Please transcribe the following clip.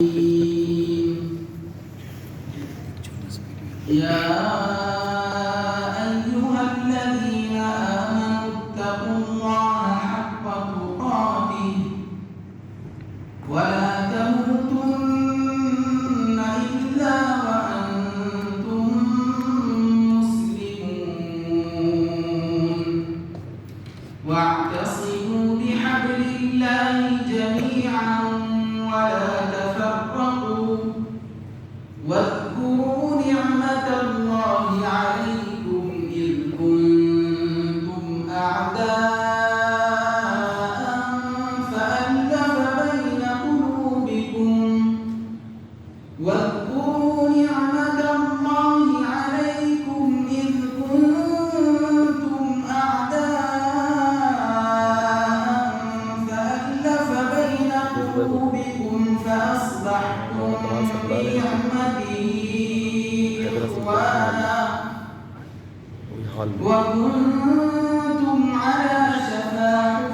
يا أيها الذين آمنوا اتقوا الله حق تقاته ولا تموتن إلا وأنتم مسلمون واعتصموا بحبل الله جميعا ولا تفرقوا واذكروا نعمة الله عليكم إذ كنتم أعداء فألف بين قلوبكم واذكروا نعمة الله عليكم إذ كنتم أعداء فألف بين قلوبكم فأصبحتم بنعمته إخوانا وكنتم على شفا